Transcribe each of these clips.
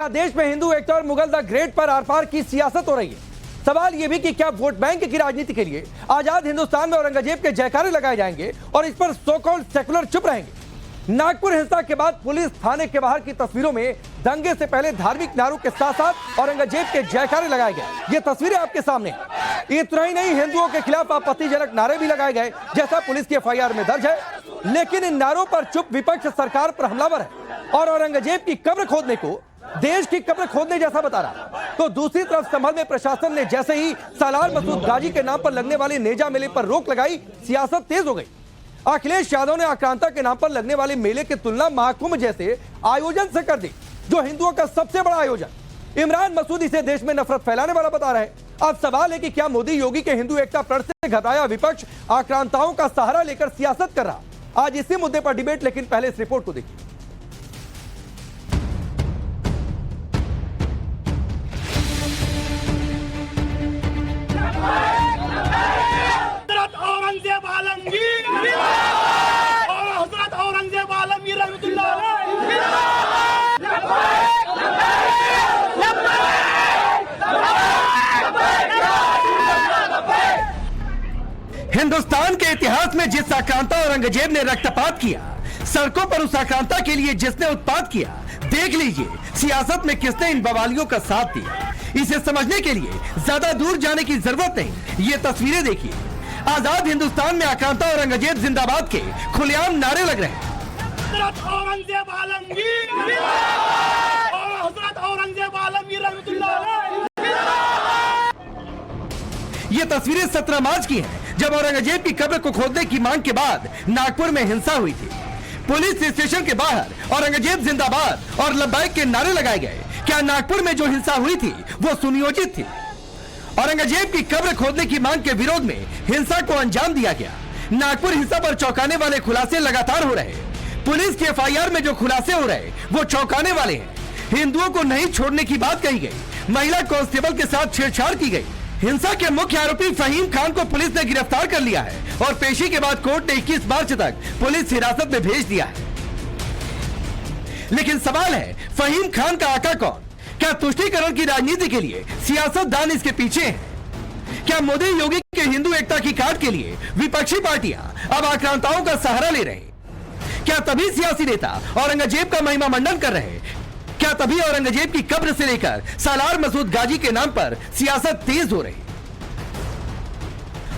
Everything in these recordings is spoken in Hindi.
देश में हिंदू एकता और मुगल द ग्रेट पर आर पार की सियासत हो रही है। सवाल यह भी कि क्या वोट बैंक की राजनीति के लिए आजाद हिंदुस्तान में औरंगजेब के जयकारे लगाए जाएंगे और इस पर सो कॉल्ड सेकुलर चुप रहेंगे। नागपुर हिंसा के बाद पुलिस थाने के बाहर की तस्वीरों में दंगे से पहले धार्मिक नारों के साथ साथ औरंगजेब के जयकारे लगाए गए। ये तस्वीरें आपके सामने। इतना ही नहीं, हिंदुओं के खिलाफ आपत्तिजनक नारे भी लगाए गए, जैसा पुलिस की एफआईआर में दर्ज है। लेकिन इन नारों पर चुप विपक्ष सरकार पर हमलावर है और औरंगजेब की कब्र खोदने को देश की कब्र खोदने जैसा बता रहा। तो दूसरी तरफ संभल में प्रशासन ने जैसे ही सालार मसूद गाजी के नाम पर लगने वाले नेजा मेले पर रोक लगाई, सियासत तेज हो गई। अखिलेश यादव ने आक्रांता के नाम पर लगने वाले मेले की तुलना महाकुंभ जैसे आयोजन से कर दी, जो हिंदुओं का सबसे बड़ा आयोजन। इमरान मसूद इसे देश में नफरत फैलाने वाला बता रहे। अब सवाल है कि क्या मोदी योगी के हिंदू एकता प्रण से घबराया विपक्ष आक्रांताओं का सहारा लेकर सियासत कर रहा? आज इसी मुद्दे पर डिबेट, लेकिन पहले इस रिपोर्ट को देखिए। औरंगजेब आलमगीर और हजरत औरंगजेब आलमगीर रहमतुल्लाह। हिंदुस्तान के इतिहास में जिस आक्रांता औरंगजेब ने रक्तपात किया, सड़कों पर उस आक्रांता के लिए जिसने उत्पात किया, देख लीजिए सियासत में किसने इन बवालियों का साथ दिया। इसे समझने के लिए ज्यादा दूर जाने की जरूरत नहीं, ये तस्वीरें देखिए। आजाद हिंदुस्तान में आक्रांता औरंगजेब जिंदाबाद के खुलेआम नारे लग रहे हैं। हजरत औरंगजेब आलमगीर और हजरत औरंगजेब आलमगीर रहमतुल्लाह। ये तस्वीरें 17 मार्च की हैं, जब औरंगजेब की कब्र को खोदने की मांग के बाद नागपुर में हिंसा हुई थी। पुलिस स्टेशन के बाहर औरंगजेब जिंदाबाद और लब्बैक के नारे लगाए गए। क्या नागपुर में जो हिंसा हुई थी वो सुनियोजित थी? औरंगजेब की कब्र खोदने की मांग के विरोध में हिंसा को अंजाम दिया गया। नागपुर हिंसा पर चौंकाने वाले खुलासे लगातार हो रहे। पुलिस की एफआईआर में जो खुलासे हो रहे वो चौंकाने वाले हैं। हिंदुओं को नहीं छोड़ने की बात कही गई, महिला कांस्टेबल के साथ छेड़छाड़ की गई। हिंसा के मुख्य आरोपी फहीम खान को पुलिस ने गिरफ्तार कर लिया है और पेशी के बाद कोर्ट ने 21 मार्च तक पुलिस हिरासत में भेज दिया है। लेकिन सवाल है, फहीम खान का आका कौन? क्या तुष्टीकरण की राजनीति के लिए सियासतदान इसके पीछे हैं? क्या मोदी योगी के हिंदू एकता की काट के लिए विपक्षी पार्टियां अब आक्रांताओं का सहारा ले रहे हैं? क्या तभी सियासी नेता औरंगजेब का महिमा मंडन कर रहे हैं? क्या तभी औरंगजेब की कब्र से लेकर सालार मसूद गाजी के नाम पर सियासत तेज हो रही?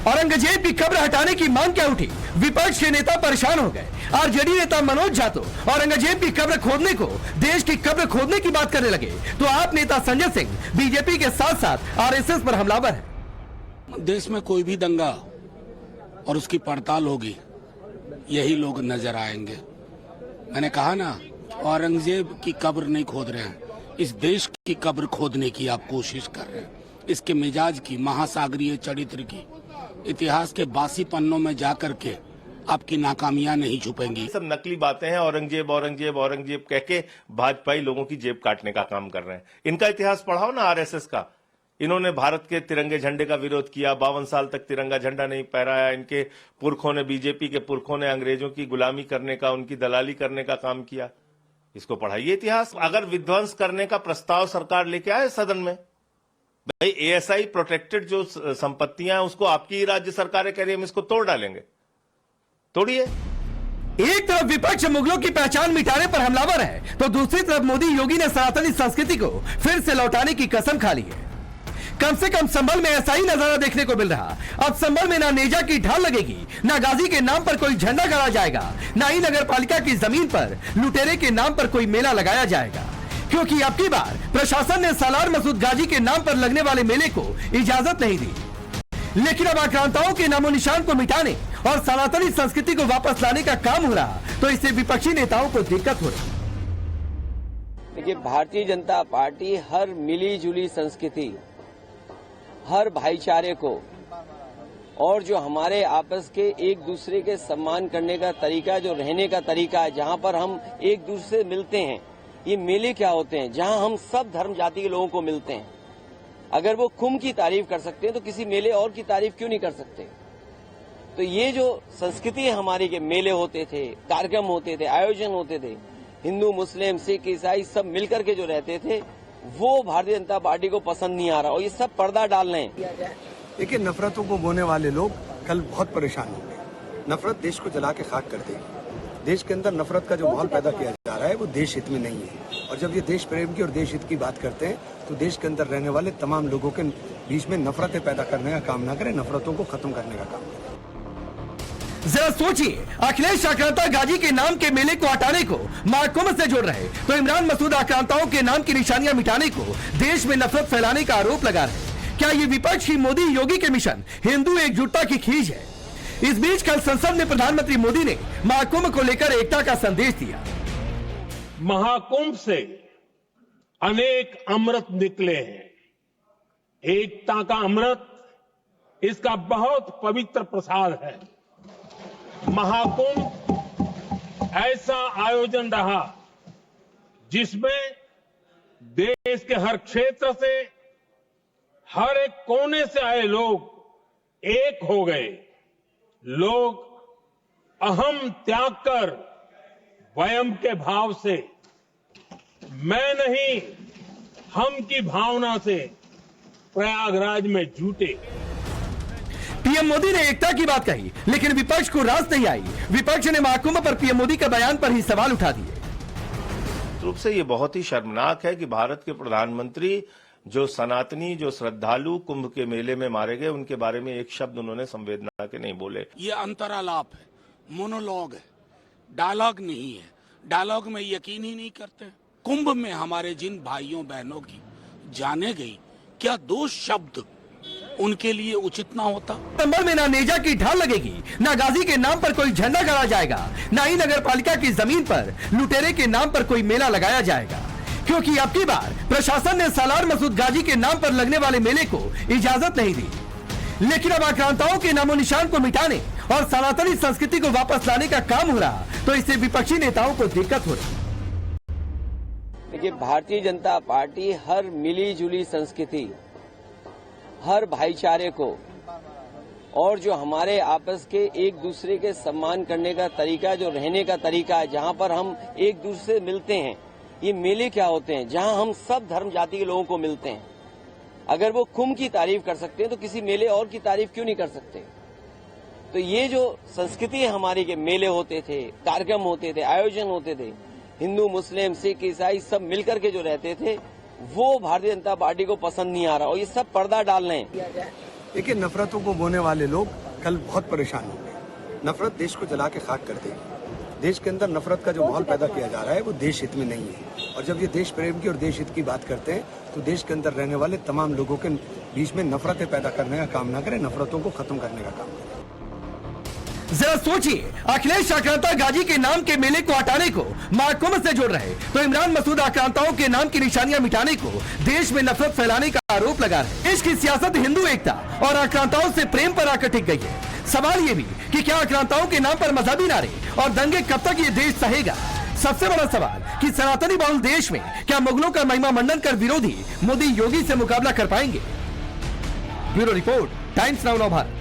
औरंगजेब की कब्र हटाने की मांग क्या उठी? विपक्ष के नेता परेशान हो गए। आरजेडी नेता मनोज झा तो औरंगजेब की कब्र खोदने को देश की कब्र खोदने की बात करने लगे, तो आप नेता संजय सिंह बीजेपी के साथ साथ आरएसएस पर हमलावर है। देश में कोई भी दंगा और उसकी पड़ताल होगी, यही लोग नजर आएंगे। मैंने कहा ना, औरंगजेब की कब्र नहीं खोद रहे हैं, इस देश की कब्र खोदने की आप कोशिश कर रहे हैं। इसके मिजाज की, महासागरीय चरित्र की, इतिहास के बासी पन्नों में जाकर के आपकी नाकामियां नहीं छुपेंगी। सब नकली बातें हैं। औरंगजेब औरंगजेब औरंगजेब कह के भाजपाई लोगों की जेब काटने का काम कर रहे हैं। इनका इतिहास पढ़ाओ ना आरएसएस का। इन्होंने भारत के तिरंगे झंडे का विरोध किया, 52 साल तक तिरंगा झंडा नहीं फहराया। इनके पुरखों ने, बीजेपी के पुरखों ने अंग्रेजों की गुलामी करने का, उनकी दलाली करने का काम किया। इसको पढ़ाइए इतिहास। अगर विध्वंस करने का प्रस्ताव सरकार लेके आए सदन में, भाई एएसआई प्रोटेक्टेड जो संपत्तियां हैं उसको आपकी ही राज्य सरकारें कह रही है हम इसको तोड़ डालेंगे, तोड़िए। एक तरफ विपक्ष मुगलों की पहचान मिटाने पर हमलावर है, तो दूसरी तरफ मोदी योगी ने सनातनी संस्कृति को फिर से लौटाने की कसम खा ली है। कम से कम संभल में ऐसा ही नजारा देखने को मिल रहा। अब संभल में ना नेजा की ढाल लगेगी, ना गाजी के नाम पर कोई झंडा गाड़ा जाएगा, ना ही नगर पालिका की जमीन पर लुटेरे के नाम पर कोई मेला लगाया जाएगा, क्योंकि अब की बार प्रशासन ने सालार मसूद गाजी के नाम पर लगने वाले मेले को इजाजत नहीं दी। लेकिन अब आक्रांताओं के नामो निशान को मिटाने और सनातनी संस्कृति को वापस लाने का काम हो रहा, तो इससे विपक्षी नेताओं को दिक्कत हो रही। देखिए, भारतीय जनता पार्टी हर मिली जुली संस्कृति, हर भाईचारे को और जो हमारे आपस के एक दूसरे के सम्मान करने का तरीका, जो रहने का तरीका है, जहां पर हम एक दूसरे से मिलते हैं, ये मेले क्या होते हैं जहां हम सब धर्म जाति के लोगों को मिलते हैं। अगर वो कुंभ की तारीफ कर सकते हैं तो किसी मेले और की तारीफ क्यों नहीं कर सकते? तो ये जो संस्कृति है हमारी के मेले होते थे, कार्यक्रम होते थे, आयोजन होते थे, हिंदू, मुस्लिम, सिख, ईसाई सब मिलकर के जो रहते थे वो भारतीय जनता पार्टी को पसंद नहीं आ रहा और ये सब पर्दा डाल रहे हैं। देखिए, नफरतों को बोने वाले लोग कल बहुत परेशान होंगे। नफरत देश को जला के खाक कर देगी। देश के अंदर नफरत का जो माहौल पैदा किया जा रहा है वो देश हित में नहीं है। और जब ये देश प्रेम की और देश हित की बात करते हैं तो देश के अंदर रहने वाले तमाम लोगों के बीच में नफरतें पैदा करने का काम ना करें, नफरतों को खत्म करने का काम करें। जरा सोचिए, अखिलेश आक्रांता गाजी के नाम के मेले को हटाने को महाकुंभ से जोड़ रहे तो इमरान मसूद आक्रांताओं के नाम की निशानियां मिटाने को देश में नफरत फैलाने का आरोप लगा रहे। क्या ये विपक्ष की मोदी योगी के मिशन हिंदू एकजुटता की खींच है? इस बीच कल संसद में प्रधानमंत्री मोदी ने महाकुंभ को लेकर एकता का संदेश दिया। महाकुंभ से अनेक अमृत निकले हैं। एकता का अमृत इसका बहुत पवित्र प्रसाद है। महाकुंभ ऐसा आयोजन रहा जिसमें देश के हर क्षेत्र से, हर एक कोने से आए लोग एक हो गए। लोग अहम त्याग कर वयम के भाव से, मैं नहीं हम की भावना से प्रयागराज में जुटे। पीएम मोदी ने एकता की बात कही, लेकिन विपक्ष को रास नहीं आई। विपक्ष ने महाकुंभ पर पीएम मोदी का बयान पर ही सवाल उठा दिए। रूप से ये बहुत ही शर्मनाक है कि भारत के प्रधानमंत्री जो सनातनी, जो श्रद्धालु कुंभ के मेले में मारे गए, उनके बारे में एक शब्द उन्होंने संवेदना के नहीं बोले। ये अंतरालाप है, मोनोलॉग है, डायलॉग नहीं है। डायलॉग में यकीन ही नहीं करते। कुंभ में हमारे जिन भाइयों बहनों की जाने गई, क्या 2 शब्द उनके लिए उचित ना होता? सितंबर में ना नेजा की ढाल लगेगी, ना गाजी के नाम पर कोई झंडा गाड़ा जाएगा, ना ही नगर पालिका की जमीन पर लुटेरे के नाम पर कोई मेला लगाया जाएगा। क्योंकि अब की बार प्रशासन ने सालार मसूद गाजी के नाम पर लगने वाले मेले को इजाजत नहीं दी। लेकिन अब आक्रांताओं के नामो निशान को मिटाने और सनातनी संस्कृति को वापस लाने का काम हो रहा, तो इससे विपक्षी नेताओं को दिक्कत हो रही। देखिए, भारतीय जनता पार्टी हर मिली जुली संस्कृति, हर भाईचारे को और जो हमारे आपस के एक दूसरे के सम्मान करने का तरीका, जो रहने का तरीका है, जहां पर हम एक दूसरे से मिलते हैं, ये मेले क्या होते हैं जहां हम सब धर्म जाति के लोगों को मिलते हैं। अगर वो कुंभ की तारीफ कर सकते हैं तो किसी मेले और की तारीफ क्यों नहीं कर सकते? तो ये जो संस्कृति है हमारी के मेले होते थे, कार्यक्रम होते थे, आयोजन होते थे, हिंदू, मुस्लिम, सिख, ईसाई सब मिलकर के जो रहते थे वो भारतीय जनता पार्टी को पसंद नहीं आ रहा और ये सब पर्दा डाल रहे हैं। देखिए, नफरतों को बोने वाले लोग कल बहुत परेशान होंगे। नफरत देश को जला के खाक कर देगी। देश के अंदर नफरत का जो माहौल पैदा किया जा रहा है वो देश हित में नहीं है। और जब ये देश प्रेम की और देश हित की बात करते हैं तो देश के अंदर रहने वाले तमाम लोगों के बीच में नफरतें पैदा करने का काम ना करें, नफरतों को खत्म करने का काम करें। जरा सोचिए, अखिलेश आक्रांता गाजी के नाम के मेले को हटाने को महाकुंभ से जोड़ रहे तो इमरान मसूद आक्रांताओं के नाम की निशानियां मिटाने को देश में नफरत फैलाने का आरोप लगा रहे। देश की सियासत हिंदू एकता और आक्रांताओं से प्रेम पर आकर टिक गई है। सवाल ये भी कि क्या आक्रांताओं के नाम पर मजहबी नारे और दंगे कब तक ये देश सहेगा? सबसे बड़ा सवाल कि सनातनी बहुल देश में क्या मुगलों का महिमा मंडन कर विरोधी मोदी योगी से मुकाबला कर पाएंगे? Bureau report, times now Bharat.